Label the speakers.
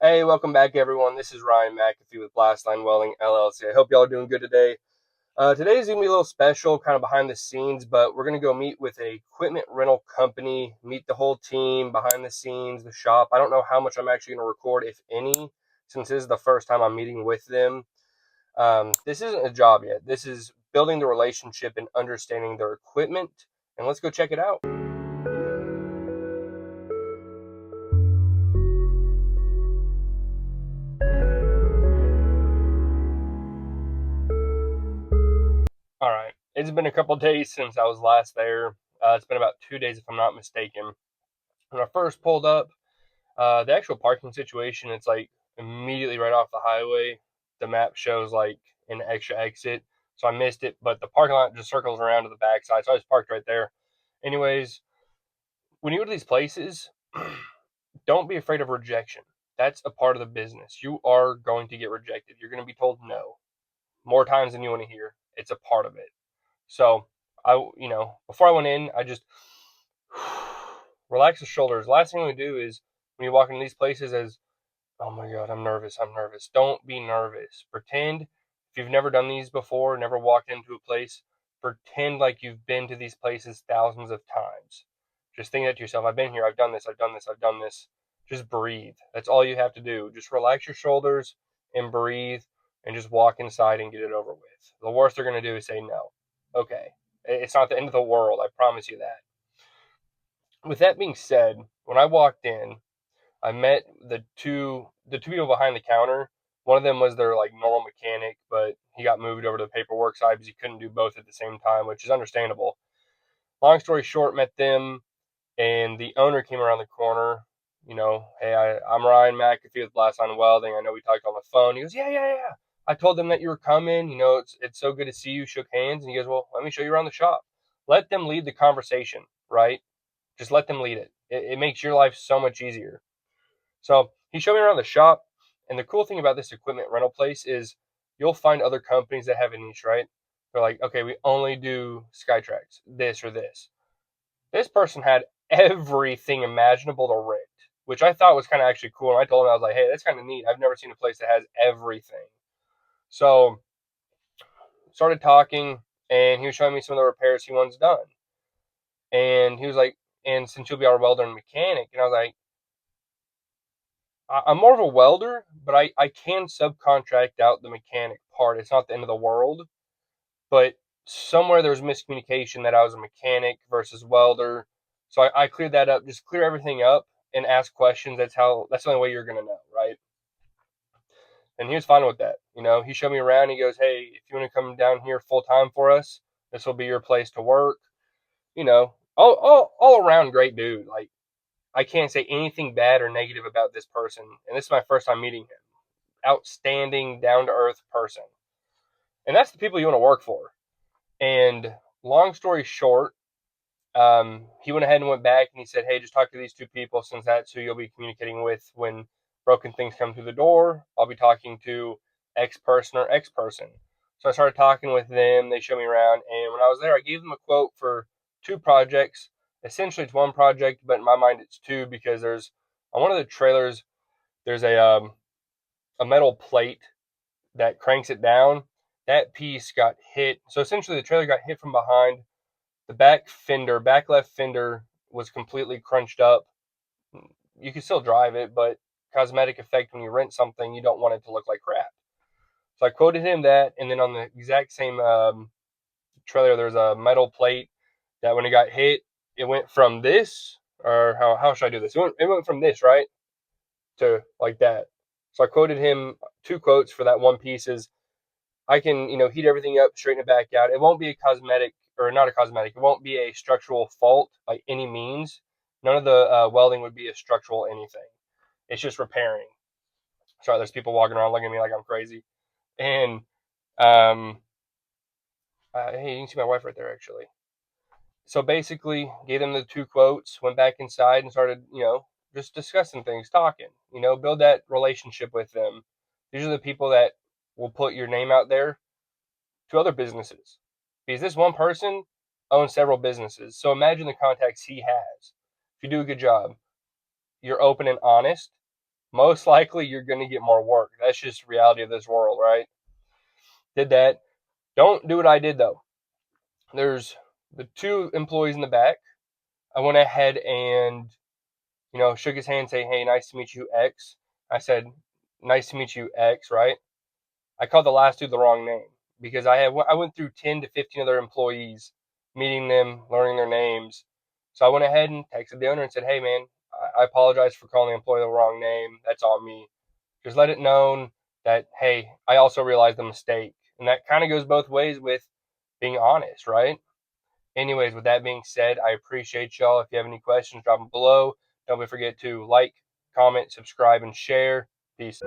Speaker 1: Hey, welcome back, everyone. This is Ryan McAfee with Blastline Welding LLC. I hope y'all are doing good today. Today's gonna be a little special, kind of behind the scenes, but we're gonna go meet with a equipment rental company, meet the whole team behind the scenes, the shop. I don't know how much I'm actually gonna record, if any, since this is the first time I'm meeting with them. This isn't a job yet. This is building the relationship and understanding their equipment. And let's go check it out. All right. It's been a couple days since I was last there. It's been about 2 days, if I'm not mistaken. When I first pulled up, the actual parking situation, it's like immediately right off the highway. The map shows like an extra exit, so I missed it. But the parking lot just circles around to the backside, so I just parked right there. Anyways, when you go to these places, don't be afraid of rejection. That's a part of the business. You are going to get rejected. You're going to be told no more times than you want to hear. It's a part of it. So before I went in, I just relax the shoulders. Last thing we do is when you walk into these places is, oh my God, I'm nervous. I'm nervous. Don't be nervous. Pretend if you've never done these before, never walked into a place, pretend like you've been to these places thousands of times. Just think that to yourself, I've been here, I've done this, I've done this, I've done this. Just breathe. That's all you have to do. Just relax your shoulders and breathe and just walk inside and get it over with. The worst they're going to do is say no. Okay. It's not the end of the world. I promise you that. With that being said, when I walked in, I met the two people behind the counter. One of them was their like normal mechanic, but he got moved over to the paperwork side because he couldn't do both at the same time, which is understandable. Long story short, met them, and the owner came around the corner. Hey, I'm Ryan McAfee with Blast on Welding. I know we talked on the phone. He goes, yeah. I told them that you were coming. It's so good to see you. Shook hands, and he goes, well, let me show you around the shop. Let them lead the conversation, right? Just let them lead it. It makes your life so much easier. So he showed me around the shop, and the cool thing about this equipment rental place is you'll find other companies that have a niche, right? They're like, okay, we only do Skytrax, this or this. This person had everything imaginable to rent, which I thought was kind of actually cool. And I told him, I was like, hey, that's kind of neat. I've never seen a place that has everything. So started talking, and he was showing me some of the repairs he wants done. And he was like, and since you'll be our welder and mechanic, and I was like, I'm more of a welder, but I can subcontract out the mechanic part. It's not the end of the world, but somewhere there was miscommunication that I was a mechanic versus welder. So I cleared that up. Just clear everything up and ask questions. That's the only way you're gonna know, right? And he was fine with that. He showed me around. He goes, hey, if you want to come down here full time for us, this will be your place to work. All around great dude. Like I can't say anything bad or negative about this person. And this is my first time meeting him. Outstanding, down to earth person. And that's the people you want to work for. And long story short, he went ahead and went back and he said, hey, just talk to these two people since that's who you'll be communicating with when broken things come through the door. I'll be talking to X person or X person. So I started talking with them. They showed me around. And when I was there, I gave them a quote for two projects. Essentially, it's one project, but in my mind, it's two because there's on one of the trailers, there's a metal plate that cranks it down. That piece got hit. So essentially, the trailer got hit from behind. The back left fender was completely crunched up. You can still drive it, but cosmetic effect when you rent something, you don't want it to look like crap. So I quoted him that, and then on the exact same trailer, there's a metal plate that when it got hit, it went from this, or how should I do this? It went from this, right, to like that. So I quoted him two quotes for that one piece is I can, heat everything up, straighten it back out. It won't be a cosmetic or not a cosmetic. It won't be a structural fault by any means. None of the welding would be a structural anything. It's just repairing. Sorry, there's people walking around looking at me like I'm crazy. And um, hey, you can see my wife right there actually. So basically, gave them the two quotes, went back inside and started, just discussing things, talking. Build that relationship with them. These are the people that will put your name out there to other businesses because this one person owns several businesses. So imagine the contacts he has. If you do a good job, you're open and honest, most likely you're going to get more work. That's just reality of this world, right? Did that. Don't do what I did though. There's the two employees in the back. I went ahead and, shook his hand and say, hey, nice to meet you, X. I said, nice to meet you, X, right? I called the last dude the wrong name because I went through 10 to 15 other employees, meeting them, learning their names. So I went ahead and texted the owner and said, hey, man, I apologize for calling the employee the wrong name. That's on me. Just let it known that, hey, I also realized the mistake. And that kind of goes both ways with being honest, right? Anyways, with that being said, I appreciate y'all. If you have any questions, drop them below. Don't forget to like, comment, subscribe, and share. Peace.